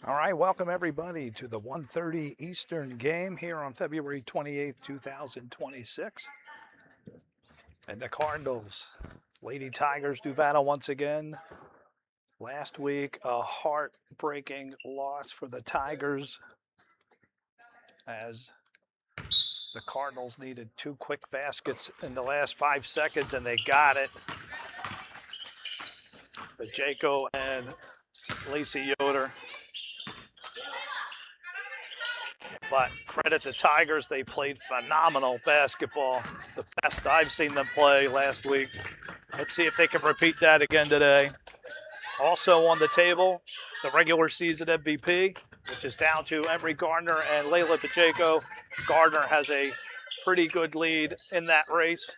All right, welcome everybody to the 1:30 Eastern game here on February 28th, 2026. And the Cardinals, Lady Tigers do battle once again. Last week, a heartbreaking loss for the Tigers as the Cardinals needed two quick baskets in the last 5 seconds, and they got it. BOJAKO and Lacey Yoder. But credit the Tigers, they played phenomenal basketball. The best I've seen them play last week. Let's see if they can repeat that again today. Also on the table, the regular season MVP, which is down to Emery, Garner, and LAYLA BOJAKO. Garner has a pretty good lead in that race.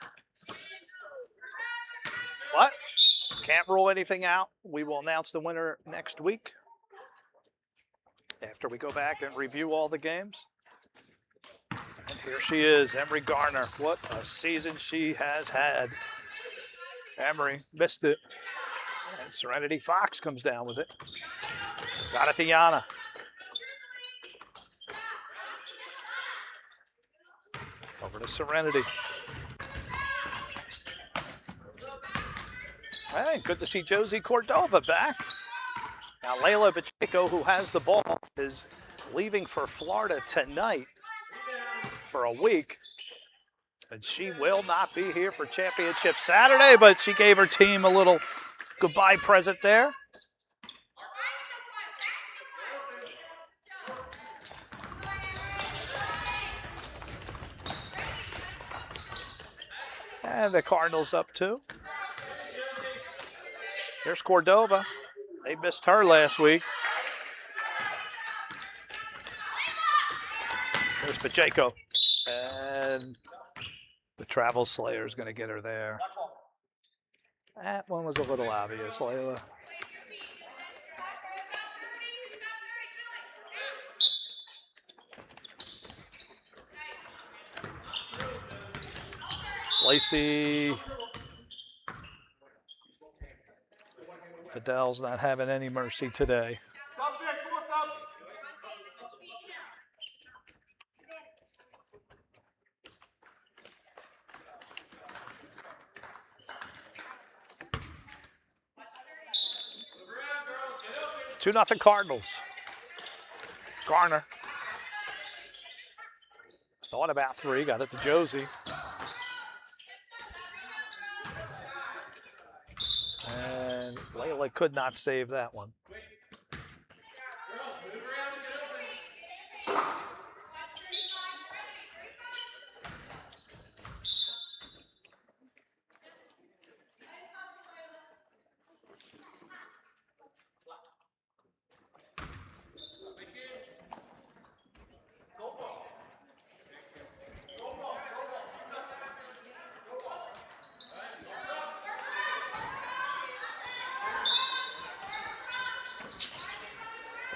But can't rule anything out. We will announce the winner next week after we go back and review all the games. And here she is, Emery Garner. What a season she has had. Emery missed it. And Serenity Fox comes down with it. Got it to Yahna. Over to Serenity. Hey, good to see Josie Cordova back. Now LAYLA BOJAKO, who has the ball, is leaving for Florida tonight for a week. And she will not be here for Championship Saturday, but she gave her team a little goodbye present there. And the Cardinals up too. Here's Cordova. They missed her last week. There's BOJAKO. And the Travel Slayer is going to get her there. That one was a little obvious, LAYLA. Lacey. Fidel's not having any mercy today. Two 2-0 Cardinals. Garner. Thought about three, got it to Josie. And LAYLA could not save that one.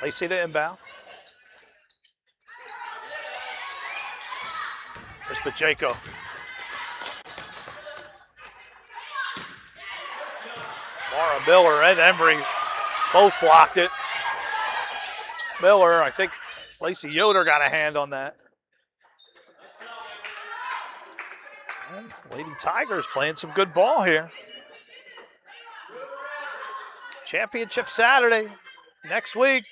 Lacey to inbound. There's BOJAKO. Maura, Miller, and Emery both blocked it. Miller, I think Lacey Yoder got a hand on that. And Lady Tigers playing some good ball here. Championship Saturday next week.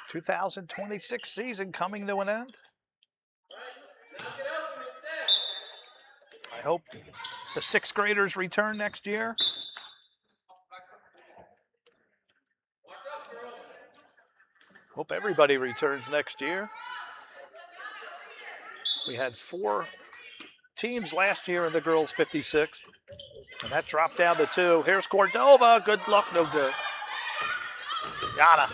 2026 season coming to an end. I hope the 6th graders return next year. Hope everybody returns next year. We had 4 teams last year in the girls 56, and that dropped down to 2. Here's Cordova. Good luck, no good. Yahna.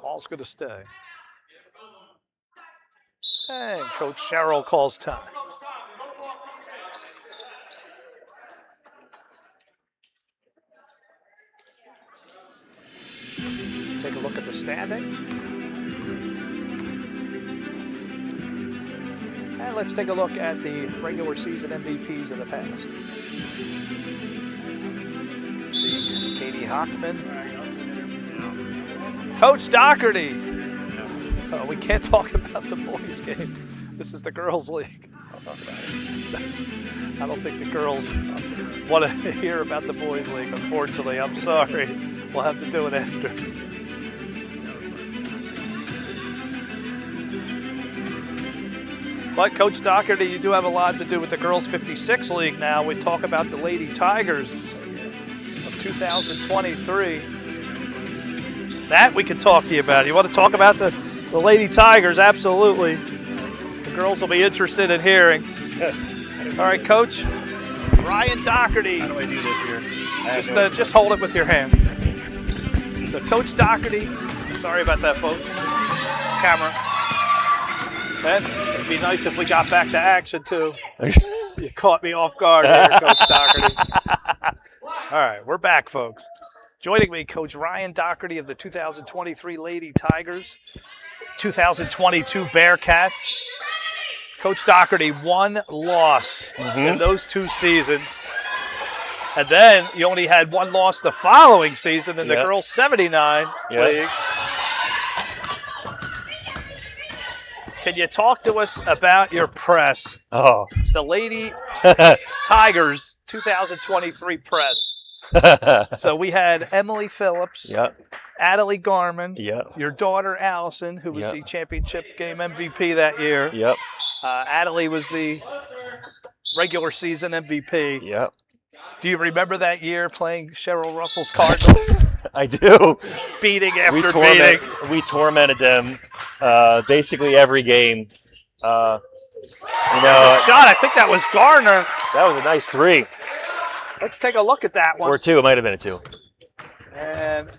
Ball's going to stay. And Coach Cheryl calls time. Take a look at the standing. And let's take a look at the regular season MVPs of the past. Let's see, Katie Hockman. Coach Doherty. Oh, we can't talk about the boys' game. This is the girls' league. I'll talk about it. I don't think the girls want to hear about the boys' league, unfortunately. I'm sorry. We'll have to do it after. But Coach Doherty, you do have a lot to do with the girls' 56 league now. We talk about the Lady Tigers of 2023. That we can talk to you about. You want to talk about the Lady Tigers? Absolutely. The girls will be interested in hearing. All right, Coach. Ryan Doherty. How do I do this here? Just hold it with your hand. So Coach Doherty, sorry about that, folks. Camera. And it'd be nice if we got back to action too. You caught me off guard there, Coach Doherty. All right, we're back, folks. Joining me, Coach Ryan Doherty of the 2023 Lady Tigers, 2022 Bearcats. Coach Doherty, one loss in those 2 seasons. And then you only had one loss the following season in the girls 79 league. Can you talk to us about your press? Oh. The Lady Tigers 2023 press. So we had Emily Phillips, Adley Garman, your daughter Allison, who was the championship game MVP that year. Adley was the regular season MVP. Do you remember that year playing Cheryl Russell's Cardinals? I do. Beating after beating. We tormented them basically every game. Shot, I think that was Garner. That was a nice 3. Let's take a look at that one. Or 2. It might have been a 2. And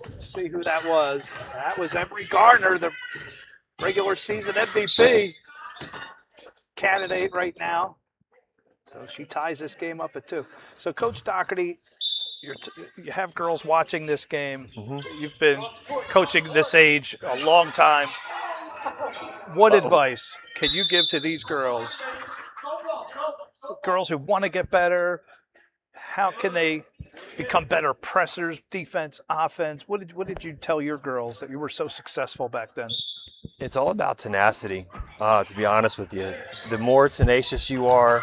let's see who that was. That was Emery Garner, the regular season MVP candidate right now. So she ties this game up at 2. So Coach Doherty, you have girls watching this game. You've been coaching this age a long time. What advice can you give to these girls? Girls who want to get better, how can they become better pressers, defense, offense? What did you tell your girls that you were so successful back then? It's all about tenacity, to be honest with you. The more tenacious you are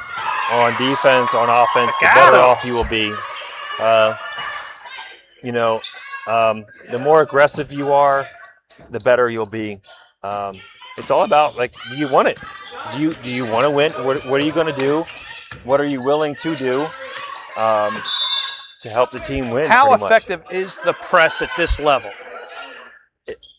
on defense, on offense, the better off you will be. The more aggressive you are, the better you'll be. It's all about, do you want it? Do you want to win? What are you going to do? What are you willing to do to help the team win? How effective is the press at this level?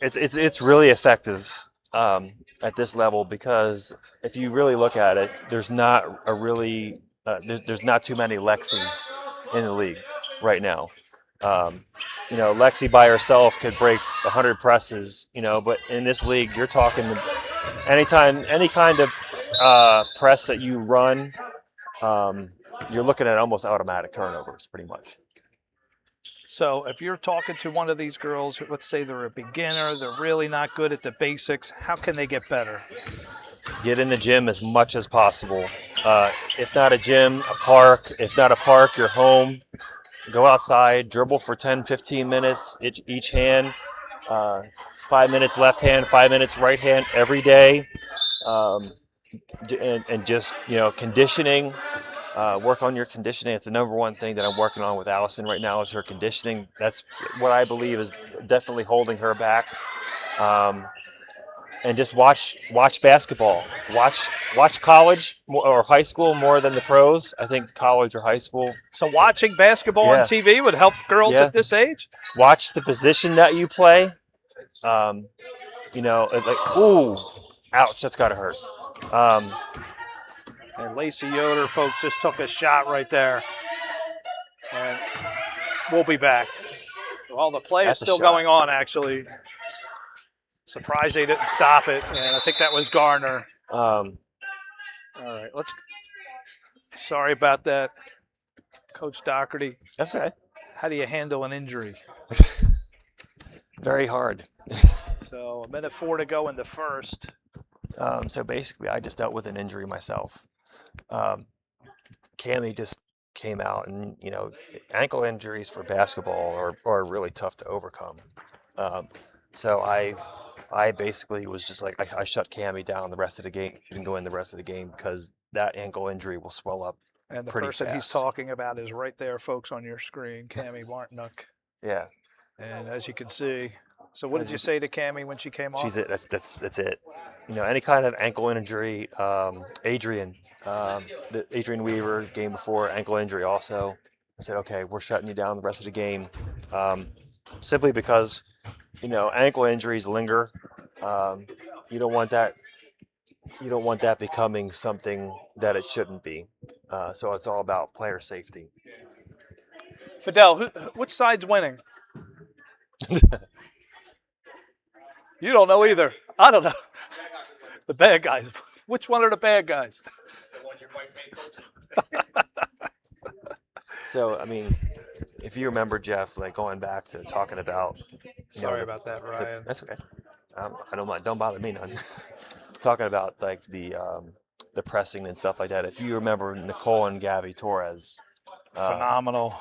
It's really effective at this level because if you really look at it, there's not there's not too many Lexis in the league right now. Lexi by herself could break 100 presses, but in this league, you're talking any kind of press that you run, you're looking at almost automatic turnovers pretty much. So if you're talking to one of these girls, let's say they're a beginner, they're really not good at the basics, how can they get better? Get in the gym as much as possible. If not a gym, a park. If not a park, you're home. Go outside, dribble for 10, 15 minutes each hand. 5 minutes left hand, 5 minutes right hand every day. And just, conditioning. Work on your conditioning. It's the number one thing that I'm working on with Allison right now is her conditioning. That's what I believe is definitely holding her back. And just watch basketball. Watch college or high school more than the pros. I think college or high school. So watching basketball on TV would help girls at this age? Watch the position that you play. Ooh, ouch, that's gotta hurt. And Lacey Yoder, folks, just took a shot right there. And we'll be back. Well, the play is still going on, actually. Surprised they didn't stop it, and I think that was Garner. All right, sorry about that, Coach Doherty. That's okay. How do you handle an injury? Very hard. So 1:04 to go in the first. So basically, I just dealt with an injury myself. Um, Cammy just came out, and ankle injuries for basketball are really tough to overcome. Um, so I basically was just like I shut Cammy down the rest of the game. She didn't go in the rest of the game because that ankle injury will swell up And the pretty person he's fast. talking about is right there, folks, on your screen, Cammy Martinook. Yeah, And as you can see, so what did as you you, say to Cammy when she came she's off? it. That's it. Any kind of ankle injury. Adrian, the Adrian Weaver game before ankle injury also. I said, okay, we're shutting you down the rest of the game, um, simply because ankle injuries linger. Um, you don't want that. You don't want that becoming something that it shouldn't be. So it's all about player safety. Fidel, which side's winning? You don't know either. I don't know. The bad guys. Which one are the bad guys? So I mean, if you remember, Jeff, like going back to talking about, Sorry about that, Ryan. that's okay. I don't mind. Don't bother me none. Talking about like the pressing and stuff like that. If you remember Nicole and Gabby Torres, Phenomenal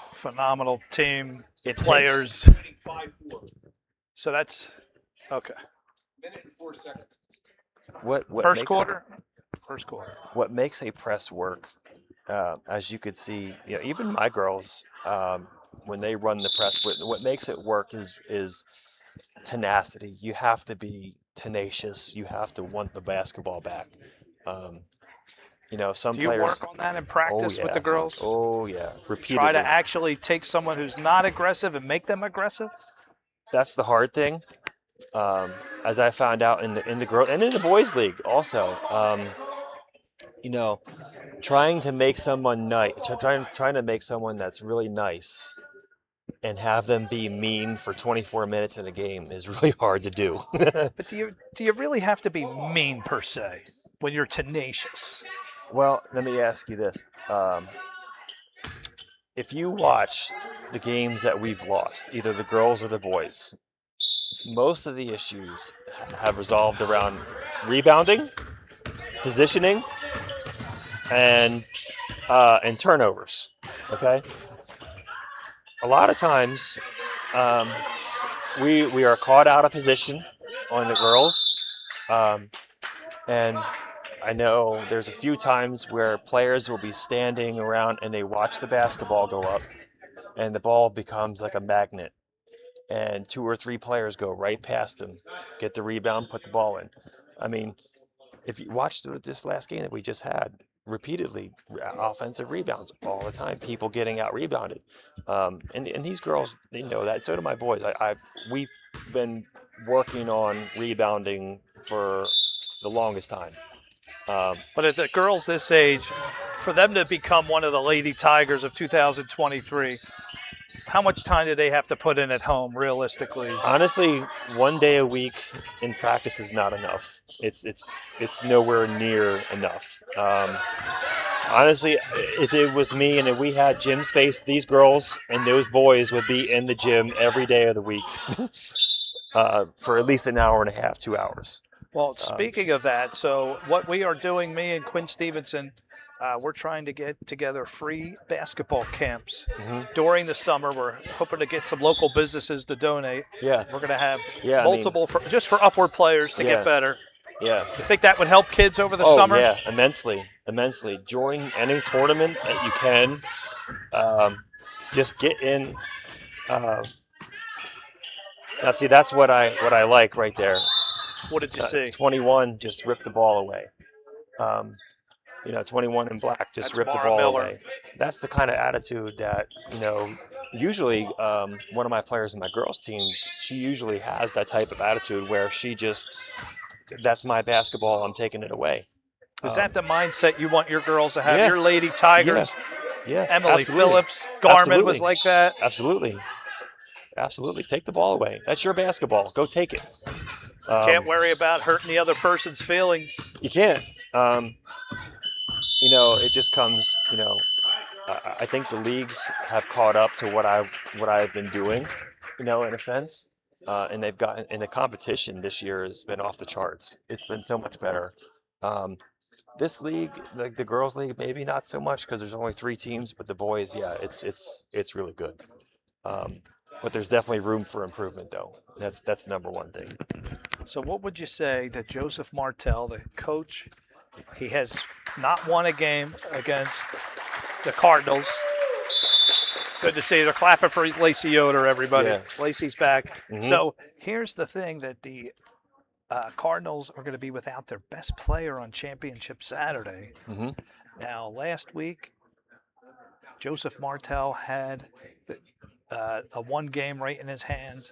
team, it players. takes 5-4. So that's okay. Minute and 4 seconds. what First makes, quarter. First quarter. What makes a press work, as you could see, even my girls, when they run the press, what makes it work is tenacity. You have to be tenacious. You have to want the basketball back. Some Do you players. work on that in practice yeah. with the girls? Oh yeah, repeatedly. Try to actually take someone who's not aggressive and make them aggressive? That's the hard thing. As I found out in the girl and in the boys league also, trying to make someone nice, trying to make someone that's really nice, and have them be mean for 24 minutes in a game is really hard to do. But do you really have to be mean per se when you're tenacious? Well, let me ask you this: if you watch the games that we've lost, either the girls or the boys, most of the issues have resolved around rebounding, positioning, and turnovers. Okay, a lot of times we are caught out of position on the girls, and I know there's a few times where players will be standing around and they watch the basketball go up, and the ball becomes like a magnet, and 2 or 3 players go right past them, get the rebound, put the ball in. I mean, if you watched this last game that we just had, repeatedly offensive rebounds all the time, people getting out rebounded, and these girls, they know that. So do my boys. We've been working on rebounding for the longest time. But at the girls this age, for them to become one of the Lady Tigers of 2023, how much time do they have to put in at home, realistically? Honestly, 1 day a week in practice is not enough. It's nowhere near enough. Honestly, if it was me and if we had gym space, these girls and those boys would be in the gym every day of the week for at least an hour and a half, 2 hours. Well, speaking of that, so what we are doing, me and Quinn Stevenson, we're trying to get together free basketball camps during the summer. We're hoping to get some local businesses to donate. Yeah. We're going to have Yeah, multiple, just for upward players to get better. Yeah. You think that would help kids over the summer? Oh, yeah, immensely. Join any tournament that you can. Just get in. Now, see, that's what I like right there. What did you see? 21 just ripped the ball away. 21 in black just ripped the ball away. That's the kind of attitude that, usually one of my players in my girls' team, she usually has that type of attitude where she just, that's my basketball, I'm taking it away. Is that the mindset you want your girls to have? Yeah. Your Lady Tigers? Yeah. Emily absolutely. Phillips, Garmin Absolutely. was like that? Absolutely. Take the ball away. That's your basketball. Go take it. Can't worry about hurting the other person's feelings. You can't. It just comes, I think the leagues have caught up to what I've been doing, in a sense. and they've gotten, and the competition this year has been off the charts. It's been so much better. This league, like the girls' league, maybe not so much because there's only 3 teams, but the boys, yeah, it's really good. But there's definitely room for improvement, though. That's the number one thing. So what would you say that Joseph Martel, the coach, he has not won a game against the Cardinals. Good to see. They're clapping for Lacey Yoder, everybody. Yeah. Lacey's back. Mhm. So here's the thing that the Cardinals are going to be without their best player on Championship Saturday. Mhm. Now, last week, Joseph Martel had a one game right in his hands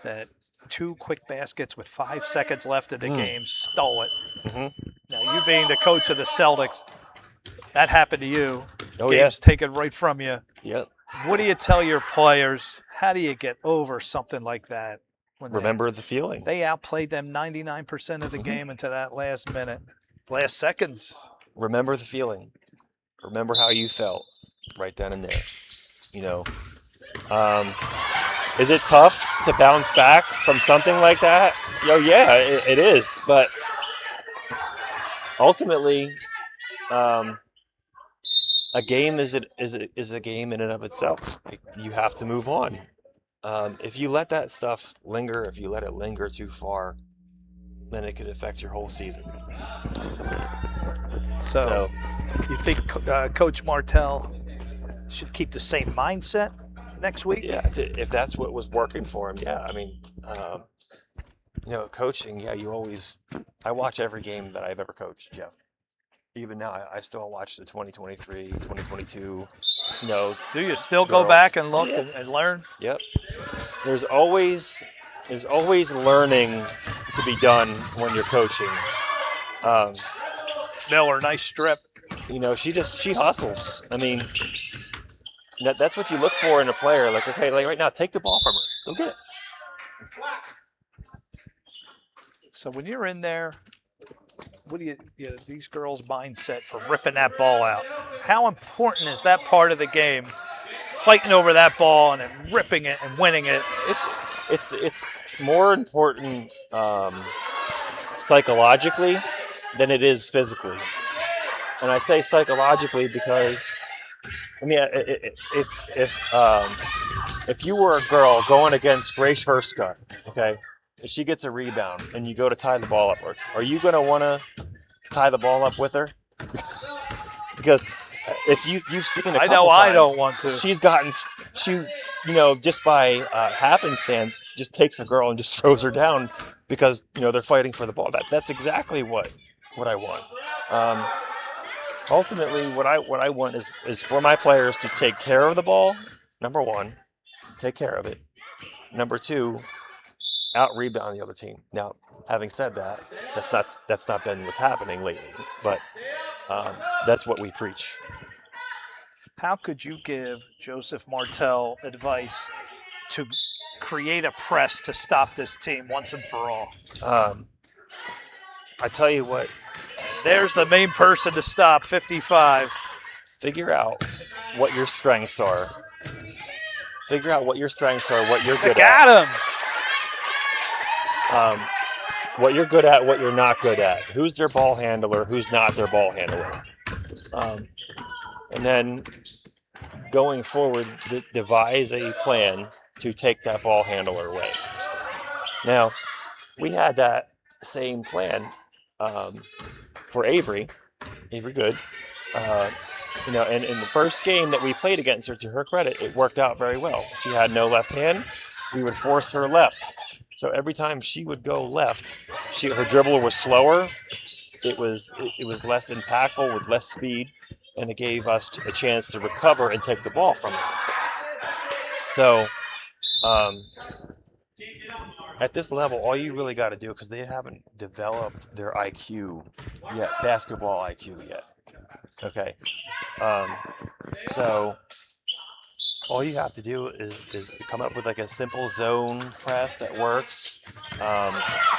that 2 quick baskets with 5 seconds left in the game stole it. Mhm. Now, you being the coach of the Celtics, that happened to you. Oh, Games taken right from you. Yep. What do you tell your players? How do you get over something like that? When Remember the feeling. they outplayed them 99% of the game into that last minute, last seconds. Remember the feeling. Remember how you felt right then and there. You know, is it tough to bounce back from something like that? Yeah, it is. But ultimately, a game is a game in and of itself. Like, you have to move on. If you let that stuff linger, if you let it linger too far, then it could affect your whole season. So you think Coach Martel should keep the same mindset next week? Yeah, if that's what was working for him, yeah. I mean, coaching, yeah, I watch every game that I've ever coached, Jeff. Even now, I still watch the 2023, 2022, Do you still go girls. back and look and learn? Yep. There's always learning to be done when you're coaching. Miller, nice strip. She hustles. I mean, that's what you look for in a player. Like, okay, like right now, take the ball from her. Go get it. So when you're in there, what do these girls' mindset for ripping that ball out? How important is that part of the game? Fighting over that ball and then ripping it and winning it. It's more important psychologically than it is physically. And I say psychologically because, I mean, if you were a girl going against Grace Herska, okay, if she gets a rebound and you go to tie the ball up, are you going to want to tie the ball up with her? Because if you've seen a couple times, I don't want to. She's just by happenstance, just takes a girl and just throws her down because they're fighting for the ball. That's exactly what I want. Ultimately, what I want is for my players to take care of the ball. Number one, take care of it. Number two, out rebound the other team. Now, having said that, that's not been what's happening lately, but that's what we preach. How could you give Joseph Martel advice to create a press to stop this team once and for all? I tell you what. There's the main person to stop, 55. Figure out what your strengths are. Figure out what your strengths are, what you're good at. What you're good at, what you're not good at. Who's their ball handler, who's not their ball handler. And then going forward, devise a plan to take that ball handler away. Now, we had that same plan for Avery Good. And in the first game that we played against her, to her credit, it worked out very well. She had no left hand. We would force her left. So every time she would go left, her dribbler was slower. It was less impactful with less speed, and it gave us a chance to recover and take the ball from her. So at this level, all you really got to do, because they haven't developed their IQ yet, basketball IQ yet. Okay. So all you have to do is come up with like a simple zone press that works.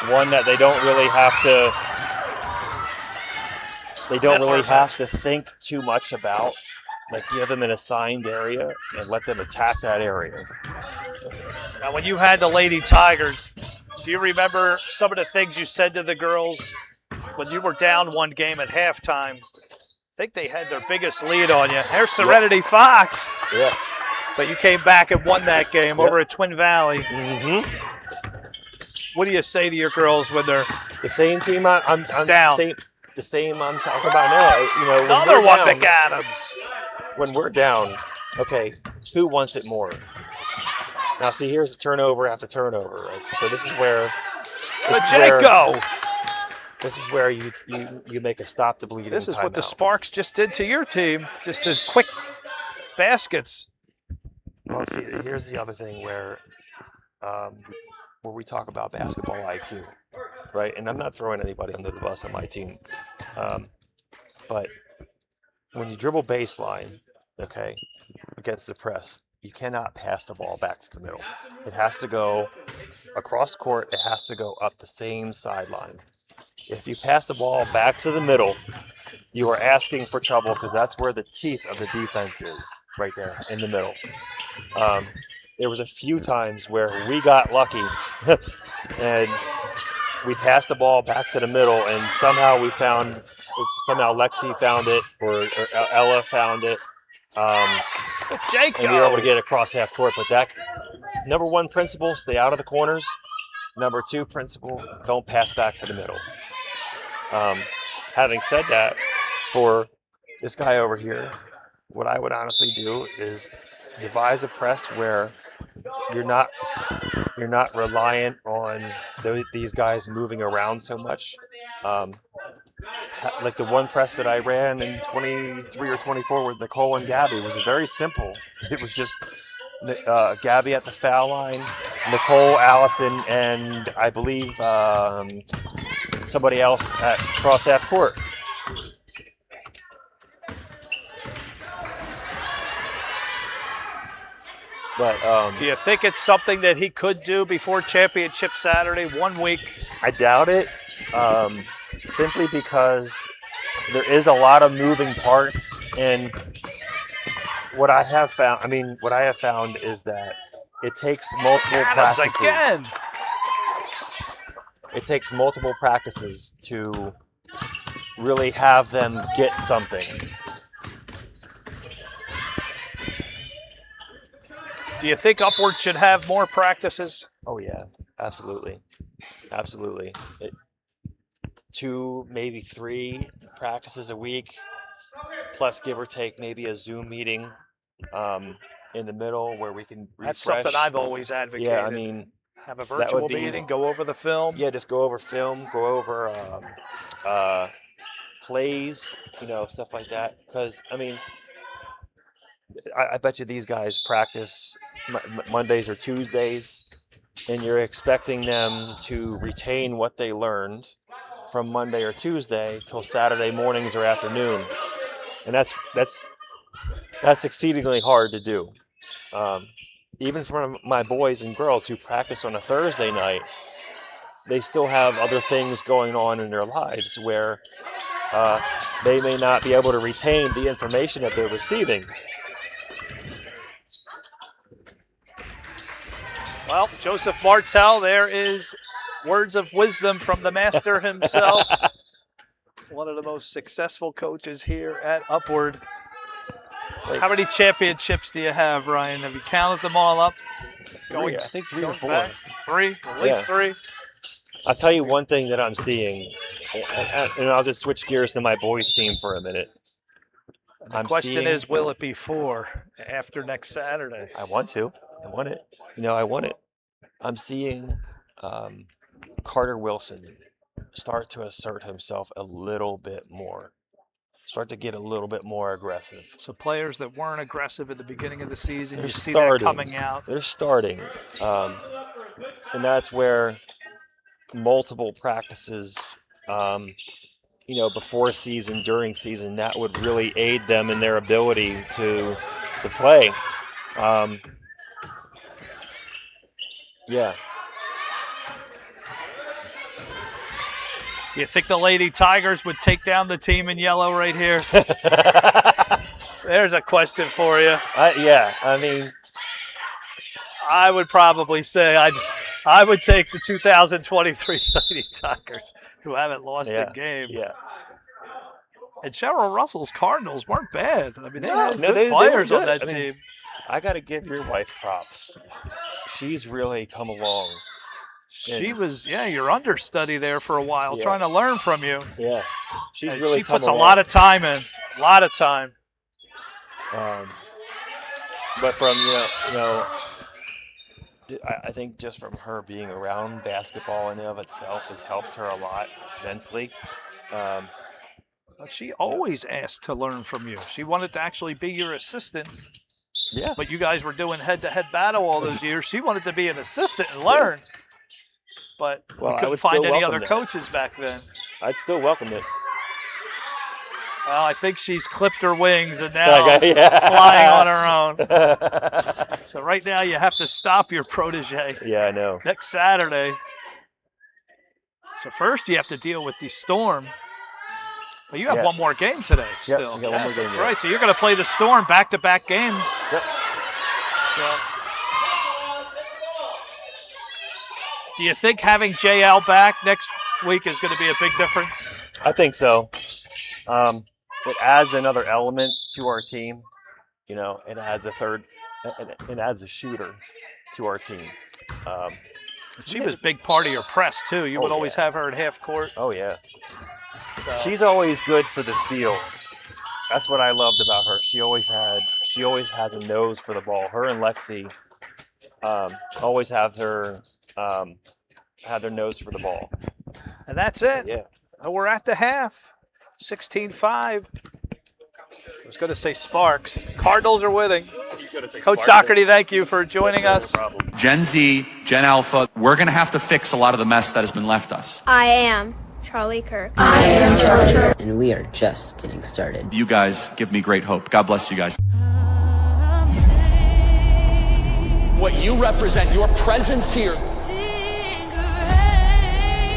One that they don't really have to think too much about. Like, give them an assigned area and let them attack that area. Now, when you had the Lady Tigers, do you remember some of the things you said to the girls when you were down one game at halftime? I think they had their biggest lead on you. There's Serenity Fox. Yeah. But you came back and won that game over at Twin Valley. Mm-hmm. What do you say to your girls when they're the same team I'm down? The same I'm talking about now. You know, another one, MacAdams. When we're down, okay, who wants it more? Now, see, here's a turnover after turnover, right? So this is where BOJAKO. This is where you make a stop the bleeding. This is timeout. what the Sparks just did to your team. Just quick baskets. Well, see, here's the other thing where we talk about basketball IQ, right? And I'm not throwing anybody under the bus on my team, but when you dribble baseline, okay, against the press, you cannot pass the ball back to the middle. It has to go across court. It has to go up the same sideline. If you pass the ball back to the middle, you are asking for trouble because that's where the teeth of the defense is, right there in the middle. There was a few times where we got lucky and we passed the ball back to the middle, and somehow Lexi found it or Ella found it. And we were able to get across half court. But that number one principle, stay out of the corners. Number two principle, don't pass back to the middle. Having said that, for this guy over here, what I would honestly do is devise a press where you're not reliant on these guys moving around so much. Like the one press that I ran in 23 or 24 with Nicole and Gabby was very simple. It was just Gabby at the foul line, Nicole, Allison, and I believe somebody else at cross half court. But do you think it's something that he could do before championship Saturday, 1 week? I doubt it, simply because there is a lot of moving parts, and what I have found is that it takes multiple practices. Again. It takes multiple practices to really have them get something. Do you think Upward should have more practices? Oh yeah, absolutely. 2, maybe 3 practices a week, plus give or take maybe a Zoom meeting in the middle where we can refresh. That's something I've always advocated. Yeah, I mean, have a virtual meeting, go over the film. Yeah, just go over film, go over plays, stuff like that. Because, I mean, I bet you these guys practice Mondays or Tuesdays, and you're expecting them to retain what they learned from Monday or Tuesday till Saturday mornings or afternoon, and that's exceedingly hard to do. Even for my boys and girls who practice on a Thursday night, they still have other things going on in their lives where they may not be able to retain the information that they're receiving. Well, Joseph Martel, there is words of wisdom from the master himself. One of the most successful coaches here at Upward. How many championships do you have, Ryan? Have you counted them all up? 3, I think 3 or 4. Back? 3, at least 3. I'll tell you one thing that I'm seeing, and I'll just switch gears to my boys' team for a minute. The question is, will it be 4 after next Saturday? I want to. I want it. I want it. I'm seeing Carter Wilson start to assert himself a little bit more. Start to get a little bit more aggressive. So players that weren't aggressive at the beginning of the season, you see that coming out. They're starting. And that's where multiple practices, before season, during season, that would really aid them in their ability to play. Yeah. Do you think the Lady Tigers would take down the team in yellow right here? There's a question for you. Yeah, I mean, I would probably say I would take the 2023 Lady Tigers, who haven't lost a game. Yeah. And Cheryl Russell's Cardinals weren't bad. I mean, they No, had no, good they were players good. on that I mean, team. I got to give your wife props. She's really come along. She was, your understudy there for a while, Yeah. trying to learn from you. Yeah. She's And really she come puts along. a lot of time in. A lot of time. But from, I think just from her being around basketball in and of itself has helped her a lot immensely. But she always asked to learn from you. She wanted to actually be your assistant. Yeah. But you guys were doing head-to-head battle all those years. She wanted to be an assistant and learn. But Well, we I couldn't would find still any welcome other that. coaches back then. I'd still welcome it. Well, I think she's clipped her wings and now Yeah. flying on her own. So right now you have to stop your protege Yeah, I know. next Saturday. So first you have to deal with the Storm. But you have Yeah. one more game today Yep, still. we got one more game, That's yeah. right. So you're going to play the Storm back-to-back games. Yep. So, do you think having JL back next week is going to be a big difference? I think so. It adds another element to our team. It adds it adds a shooter to our team. She was a big part of your press, too. You would always have her at half court. Oh, yeah. So. She's always good for the steals. That's what I loved about her. She always has a nose for the ball. Her and Lexi always have their nose for the ball. And that's it. Yeah. We're at the half. 16-5. I was going to say Sparks. Cardinals are winning. Coach Doherty, thank you for joining us. No problem. Gen Z, Gen Alpha, we're going to have to fix a lot of the mess that has been left us. I am Charlie Kirk. And we are just getting started. You guys give me great hope. God bless you guys. What you represent, your presence here,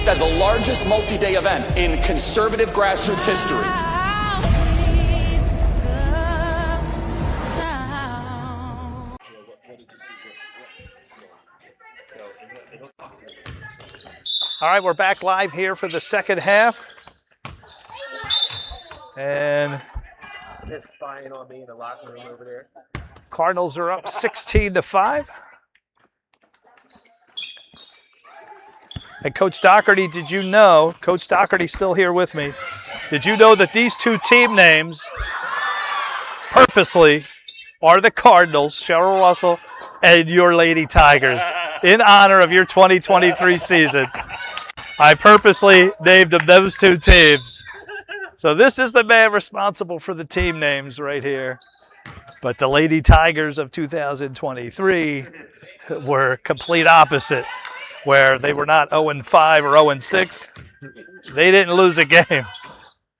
that the largest multi-day event in conservative grassroots history. All right, we're back live here for the second half. And They're spying on me in the locker room over there. Cardinals are up 16-5. And Coach Doherty, did you know, Coach Doherty's still here with me, did you know that these two team names purposely are the Cardinals, Cheryl Russell, and your Lady Tigers, in honor of your 2023 season? I purposely named them those two teams. So this is the man responsible for the team names right here. But the Lady Tigers of 2023 were complete opposite, where they were not 0-5 or 0-6. They didn't lose a game.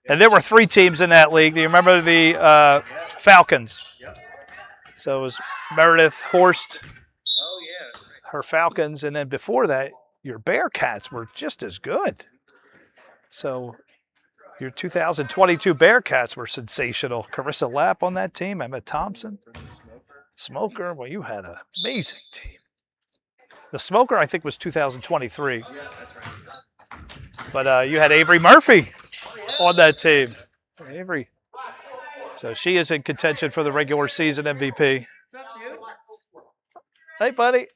And there were three teams in that league. Do you remember the Falcons? So it was Meredith, Horst, her Falcons, and then before that, your Bearcats were just as good. So your 2022 Bearcats were sensational. Carissa Lapp on that team, Emma Thompson, Smoker. Well, you had an amazing team. The Smoker, I think, was 2023. Yeah, that's right. But you had Avery Murphy on that team. Avery. So she is in contention for the regular season MVP. Hey, buddy.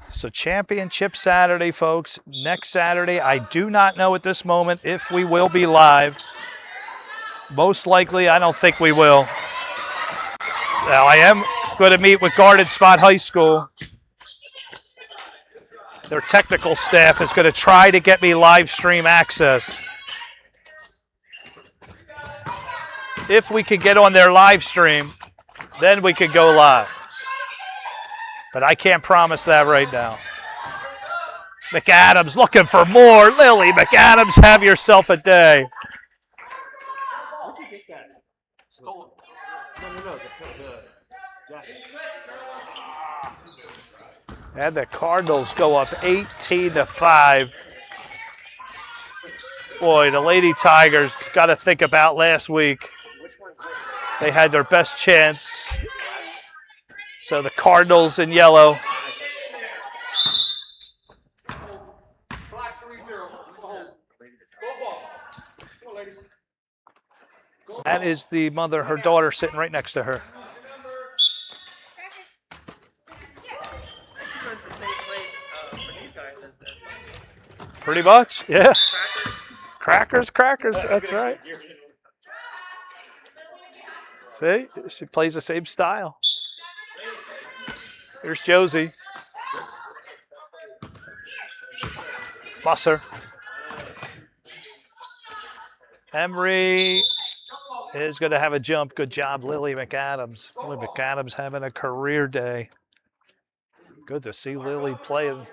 So championship Saturday, folks. Next Saturday, I do not know at this moment if we will be live. Most likely, I don't think we will. Now, I am going to meet with Garden Spot High School. Their technical staff is going to try to get me live stream access. If we could get on their live stream, then we could go live. But I can't promise that right now. MacAdams looking for more. Lilly, MacAdams, have yourself a day. Where'd you get that? Stolen. No. And the Cardinals go up 18-5. Boy, the Lady Tigers got to think about last week. They had their best chance. So the Cardinals in yellow. That is the mother, her daughter sitting right next to her. Pretty much, yeah. Crackers, that's right. See, she plays the same style. Here's Josie. Musser. Emery is going to have a jump. Good job, Lilly MacAdams. Lilly MacAdams having a career day. Good to see Lilly playing,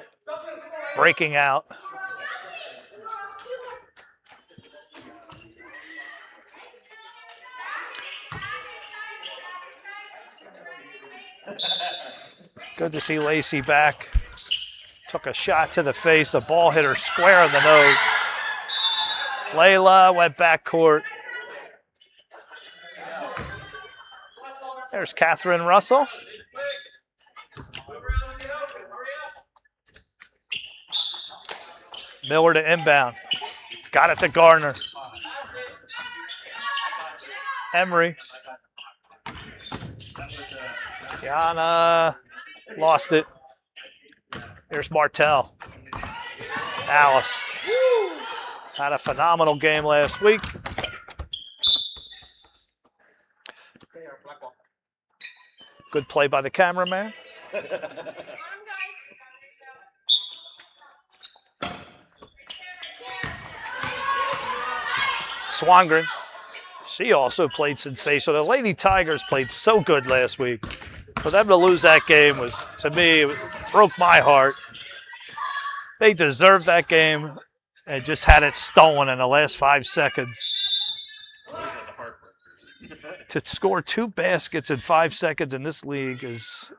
breaking out. Good to see Lacey back. Took a shot to the face. The ball hit her square in the nose. LAYLA went backcourt. There's Catherine Russell. Miller to inbound. Got it to Garner. Emery. Yahna lost it. Here's Martel. Alice. Had a phenomenal game last week. Good play by the cameraman. Swangren. She also played sensational. The Lady Tigers played so good last week. For them to lose that game was, to me, it broke my heart. They deserved that game and just had it stolen in the last 5 seconds. To score 2 baskets in 5 seconds in this league is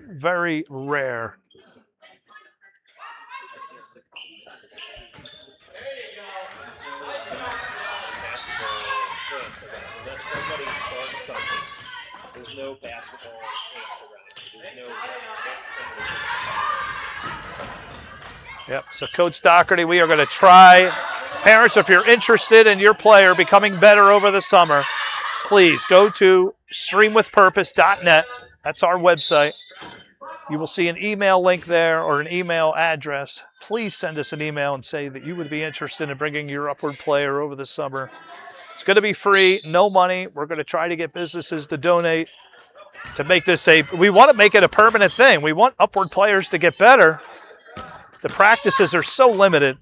very rare. Unless somebody starts something, there's no basketball around. There's no Yep, so Coach Doherty, we are going to try. Parents, if you're interested in your player becoming better over the summer, please go to streamwithpurpose.net. That's our website. You will see an email link there or an email address. Please send us an email and say that you would be interested in bringing your upward player over the summer. It's going to be free, no money. We're going to try to get businesses to donate to make this we want to make it a permanent thing. We want upward players to get better. The practices are so limited.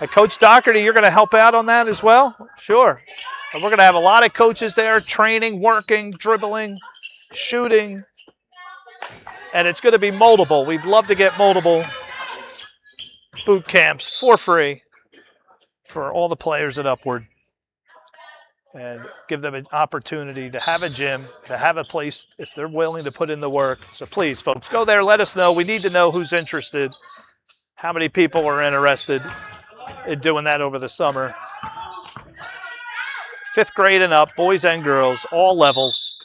And Coach Doherty, you're going to help out on that as well? Sure. And we're going to have a lot of coaches there training, working, dribbling, shooting. And it's going to be multiple. We'd love to get multiple boot camps for free for all the players at Upward. And give them an opportunity to have a gym, to have a place if they're willing to put in the work. So please, folks, go there. Let us know. We need to know who's interested, how many people are interested in doing that over the summer. 5th grade and up, boys and girls, all levels.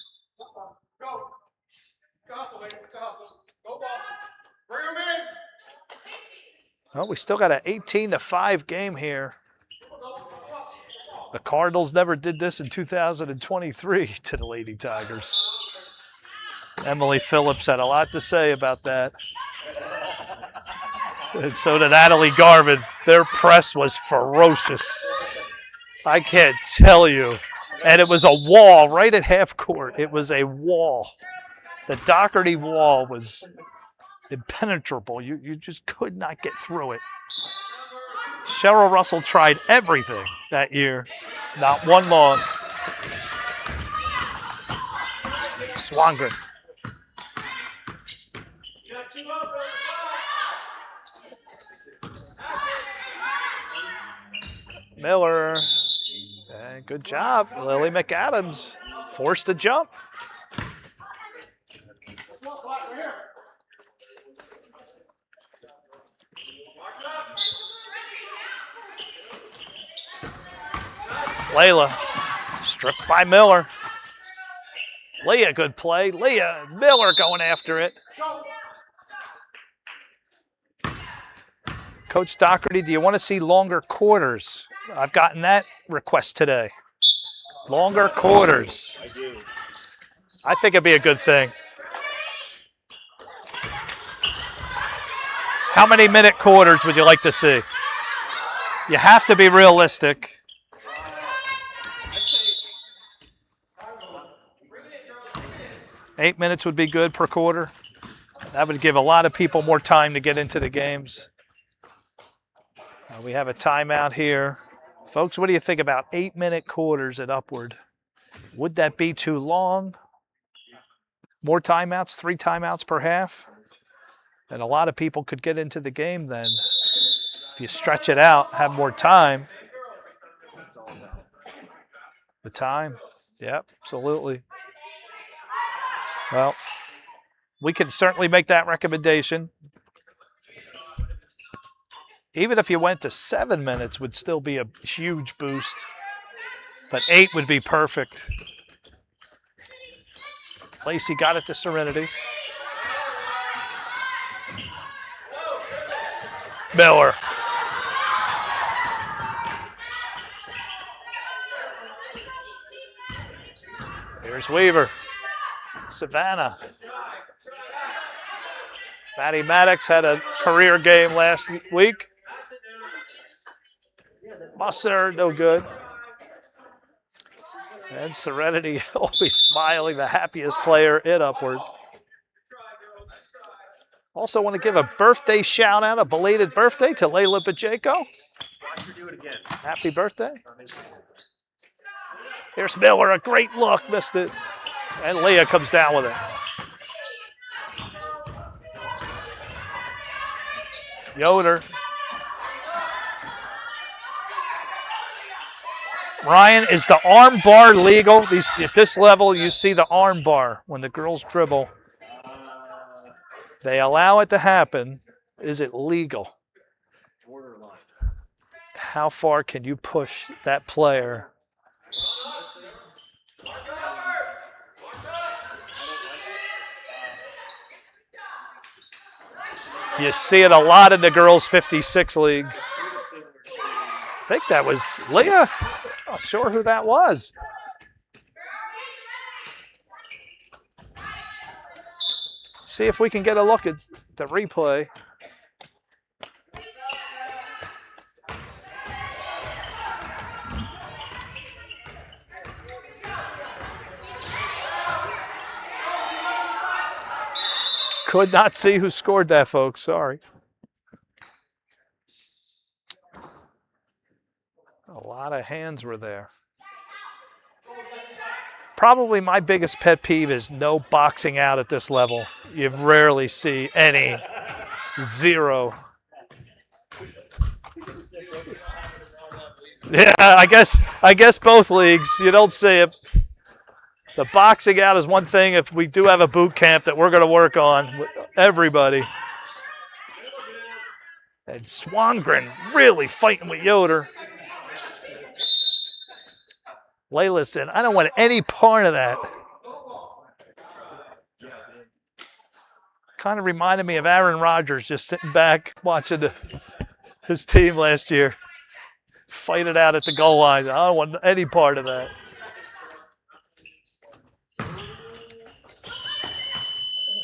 Well, we still got an 18-5 game here. The Cardinals never did this in 2023 to the Lady Tigers. Emily Phillips had a lot to say about that. And so did Natalie Garvin. Their press was ferocious. I can't tell you. And it was a wall right at half court. It was a wall. The Doherty wall was impenetrable. You just could not get through it. Cheryl Russell tried everything that year. Not one loss. Swangren. Miller. And good job. Lilly MacAdams forced a jump. LAYLA stripped by Miller. LAYLA, good play. LAYLA, Miller going after it. Coach Doherty, do you want to see longer quarters? I've gotten that request today. Longer quarters. I do. I think it'd be a good thing. How many minute quarters would you like to see? You have to be realistic. I'd say 8 minutes would be good per quarter. That would give a lot of people more time to get into the games. We have a timeout here. Folks, what do you think about 8 minute quarters at Upward? Would that be too long? More timeouts, 3 timeouts per half? And a lot of people could get into the game then. If you stretch it out, have more time. The time. Yep, absolutely. Well, we can certainly make that recommendation. Even if you went to 7 minutes, would still be a huge boost. But 8 would be perfect. Lacey got it to Serenity. Miller. Here's Weaver. Savannah. Mattocks had a career game last week. Musser, no good. And Serenity always smiling, the happiest player in Upward. Also want to give a birthday shout out, a belated birthday to LAYLA BOJAKO. watch her do it again. Happy birthday. Here's Miller, a great look, missed it. And Leah comes down with it. Yoder. Ryan, is the arm bar legal? At this level, you see the arm bar when the girls dribble. They allow it to happen. Is it legal? Borderline. How far can you push that player? You see it a lot in the girls' 56 league. I think that was Leah. I'm not sure who that was. See if we can get a look at the replay. Could not see who scored that, folks. Sorry. A lot of hands were there. Probably my biggest pet peeve is no boxing out at this level. You rarely see any. Zero. Yeah, I guess both leagues. You don't see it. The boxing out is one thing. If we do have a boot camp that we're going to work on with everybody. And Swangren really fighting with Yoder. LAYLA said, I don't want any part of that. Kind of reminded me of Aaron Rodgers just sitting back watching his team last year. Fight it out at the goal line. I don't want any part of that.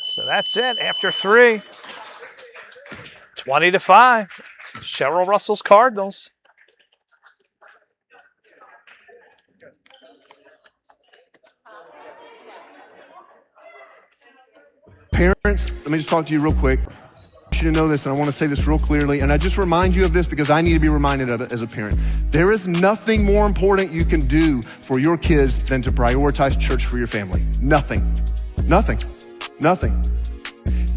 So that's it after 3. 20-5. Cheryl Russell's Cardinals. Parents, let me just talk to you real quick. I want you to know this, and I want to say this real clearly, and I just remind you of this because I need to be reminded of it as a parent. There is nothing more important you can do for your kids than to prioritize church for your family. Nothing. Nothing. Nothing.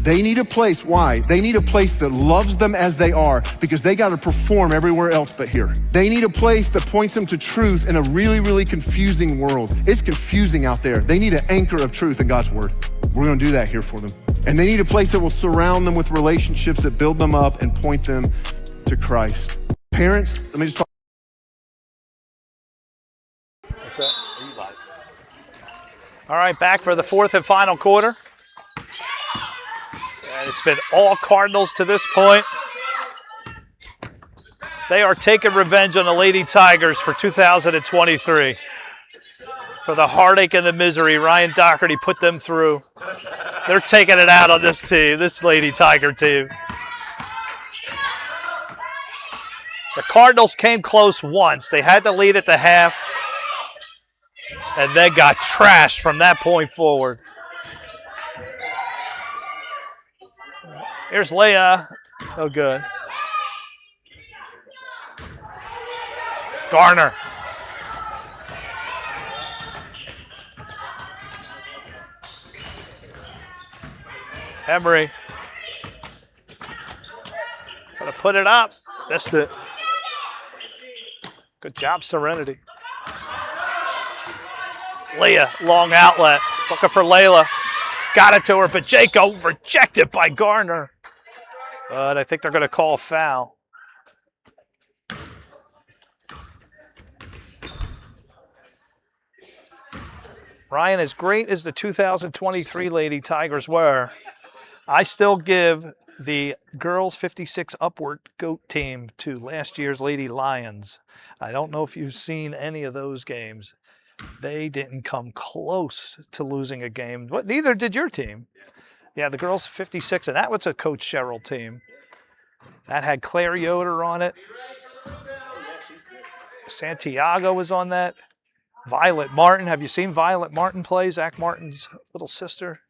They need a place. Why? They need a place that loves them as they are because they got to perform everywhere else but here. They need a place that points them to truth in a really, really confusing world. It's confusing out there. They need an anchor of truth in God's word. We're going to do that here for them. And they need a place that will surround them with relationships that build them up and point them to Christ. Parents, let me just talk. What's that? All right, back for the fourth and final quarter. And it's been all Cardinals to this point. They are taking revenge on the Lady Tigers for 2023. For the heartache and the misery Ryan Doherty put them through. They're taking it out on this team, this Lady Tiger team. The Cardinals came close once. They had the lead at the half and then got trashed from that point forward. Here's LAYLA. Oh, good. Garner. Emery. Gonna put it up. Missed it. Good job, Serenity. LAYLA, long outlet. Looking for LAYLA. Got it to her, but BOJAKO rejected by Garner. But I think they're going to call a foul. Ryan, as great as the 2023 Lady Tigers were, I still give the girls 56 upward GOAT team to last year's Lady Lions. I don't know if you've seen any of those games. They didn't come close to losing a game, but neither did your team. Yeah, the girls 56, and that was a Coach Cheryl team. That had Claire Yoder on it. Santiago was on that. Violet Martin. Have you seen Violet Martin play? Zach Martin's little sister.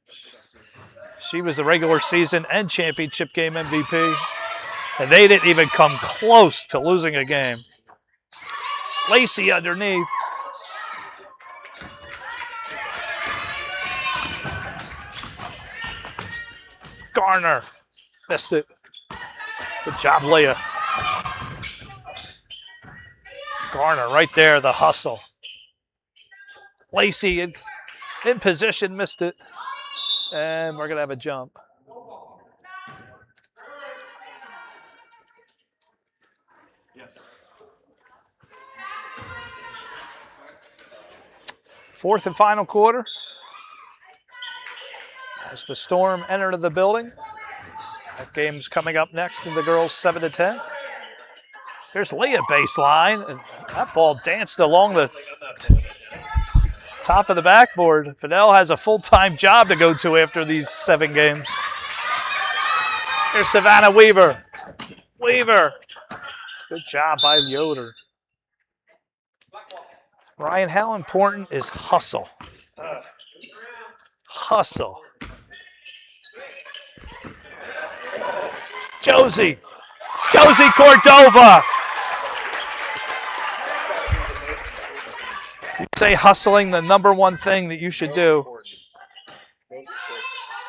She was the regular season and championship game MVP. And they didn't even come close to losing a game. Lacey underneath. Garner. Missed it. Good job, LAYLA. Garner right there, the hustle. Lacey in position, missed it. And we're going to have a jump. Fourth and final quarter. As the Storm enter the building. That game's coming up next in the girls 7-10. Here's LAYLA baseline, and that ball danced along the top of the backboard. Fidel has a full-time job to go to after these 7 games. Here's Savannah Weaver. Weaver. Good job by Yoder. Ryan, how important is hustle? Hustle. Josie. Josie Cordova. You say hustling the number one thing that you should do.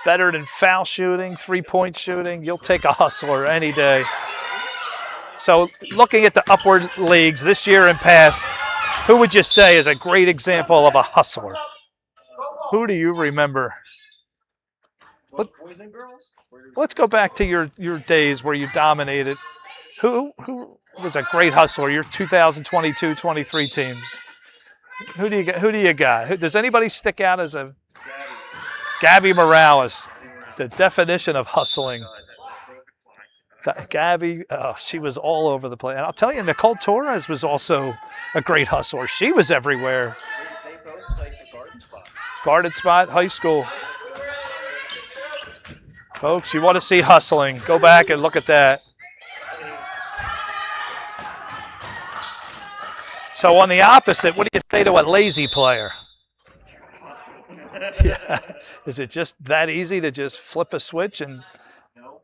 Better than foul shooting, three-point shooting. You'll take a hustler any day. So looking at the upward leagues this year and past, who would you say is a great example of a hustler? Who do you remember? Boys and girls? Let's go back to your days where you dominated. Who was a great hustler? Your 2022-23 teams. Who do you got? Does anybody stick out as a Gabby Morales? The definition of hustling. Gabby, she was all over the place. And I'll tell you, Nicole Torres was also a great hustler. She was everywhere. They both played for Garden Spot. Garden Spot High School. Folks, you want to see hustling, go back and look at that. So on the opposite, what do you say to a lazy player? Yeah. Is it just that easy to just flip a switch and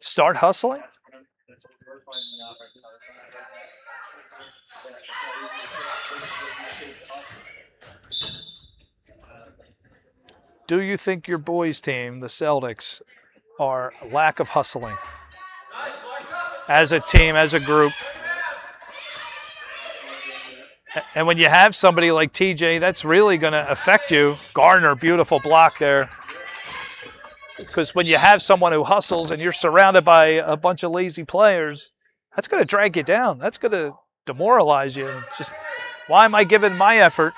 start hustling? Do you think your boys' team, the Celtics, are a lack of hustling? As a team, as a group. And when you have somebody like TJ, that's really going to affect you. Garner, beautiful block there. Because when you have someone who hustles and you're surrounded by a bunch of lazy players, that's going to drag you down. That's going to demoralize you. Just, why am I giving my effort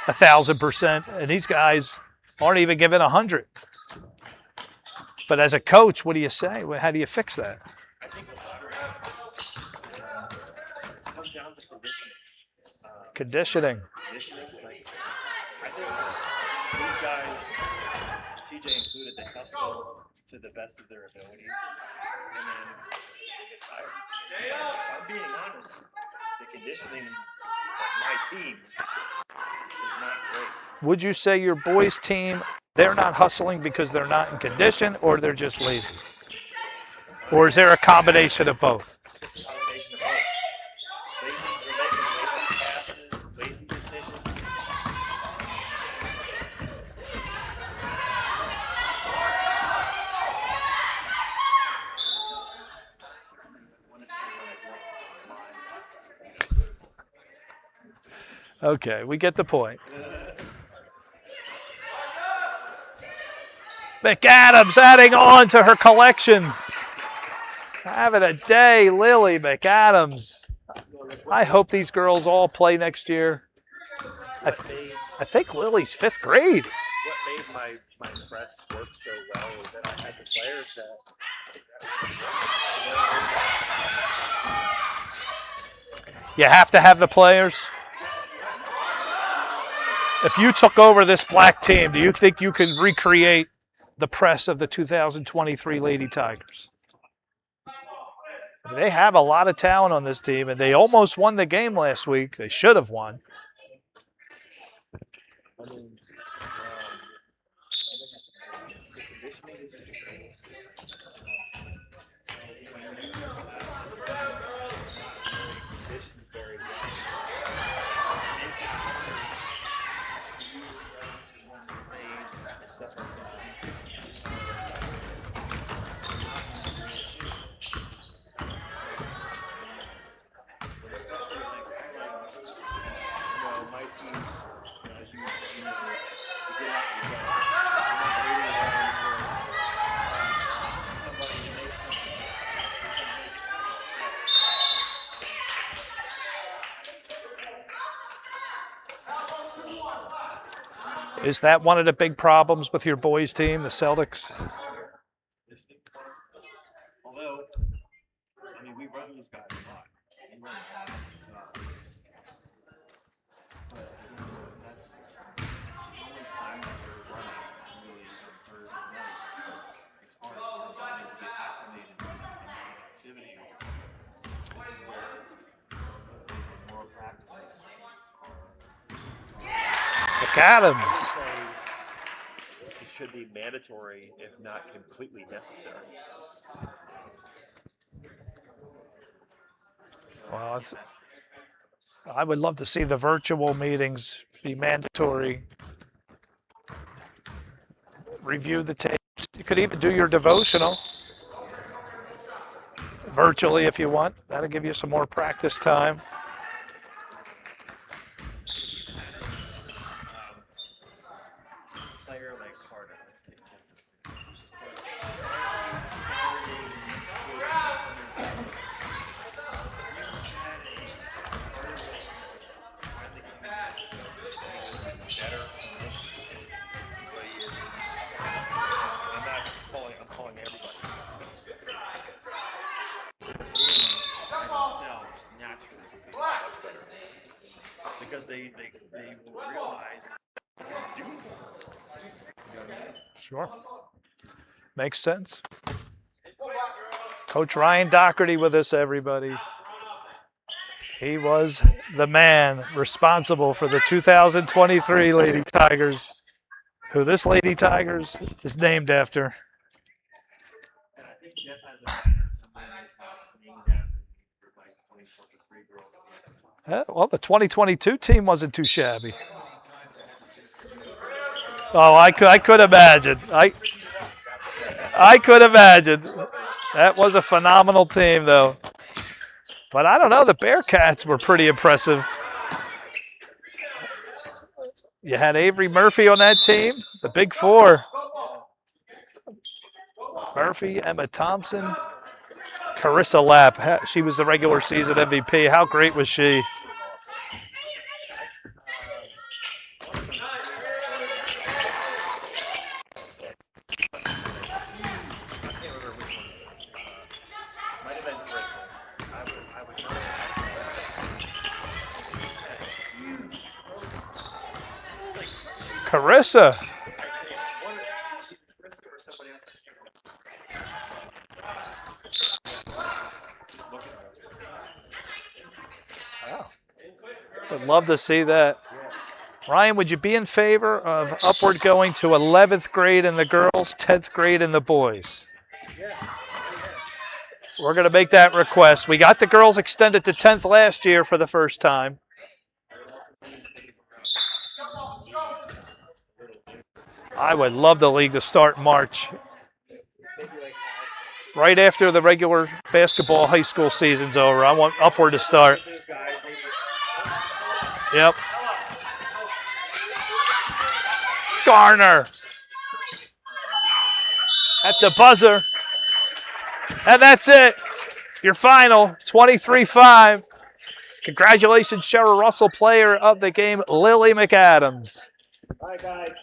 1,000%? And these guys aren't even giving 100. But as a coach, what do you say? How do you fix that? I think it comes down to Conditioning. conditioning. Like, I think these guys, TJ included, they hustle to the best of their abilities, and then they get tired. If I'm being honest, the conditioning of my teams is not great. Would you say your boys' team, they're not hustling because they're not in condition, or they're just lazy? Or is there a combination of both? It's a combination of both. Lazy passes, lazy decisions. Okay, we get the point. MacAdams adding on to her collection. Having a day, Lilly, MacAdams. I hope these girls all play next year. I think Lily's 5th grade. What made my press work so well is that I had the players that You have to have the players. If you took over this black team, do you think you can recreate the press of the 2023 Lady Tigers? They have a lot of talent on this team, and they almost won the game last week. They should have won. I mean, the conditioning is interesting. Conditioned very well. And stuff like that. My teams, as you know, you get out and go. You're not waiting around for somebody to make something. Is that one of the big problems with your boys' team, the Celtics? Although, I mean, we run these guys a lot. We run a lot. But that's the only time that we're running really is on Thursday nights. It's hard for everybody to get acclimated to the activity. This is where more practices are. MacAdams. It should be mandatory, if not completely necessary. Well, I would love to see the virtual meetings be mandatory. Review the tapes. You could even do your devotional virtually if you want. That'll give you some more practice time. Player like Cardinals, let's take I'm calling everybody. Themselves naturally would be much better because they will realize they can do more. You know what I mean? Sure. Makes sense. Coach Ryan Doherty with us, everybody. He was the man responsible for the 2023 Lady Tigers, who this Lady Tigers is named after. And I think Jeff has something named after like 2023 girls. Well, the 2022 team wasn't too shabby. Oh, I could imagine. I could imagine. That was a phenomenal team, though. But I don't know. The Bearcats were pretty impressive. You had Avery Murphy on that team, the Big Four. Murphy, Emma Thompson, Carissa Lapp. She was the regular season MVP. How great was she? Carissa. Would love to see that. Ryan, would you be in favor of upward going to 11th grade in the girls, 10th grade in the boys? We're going to make that request. We got the girls extended to 10th last year for the first time. I would love the league to start March. Right after the regular basketball high school season's over. I want upward to start. Yep. Garner at the buzzer. And that's it. Your final, 23-5. Congratulations, Cheryl Russell, player of the game, Lilly MacAdams. All right, guys.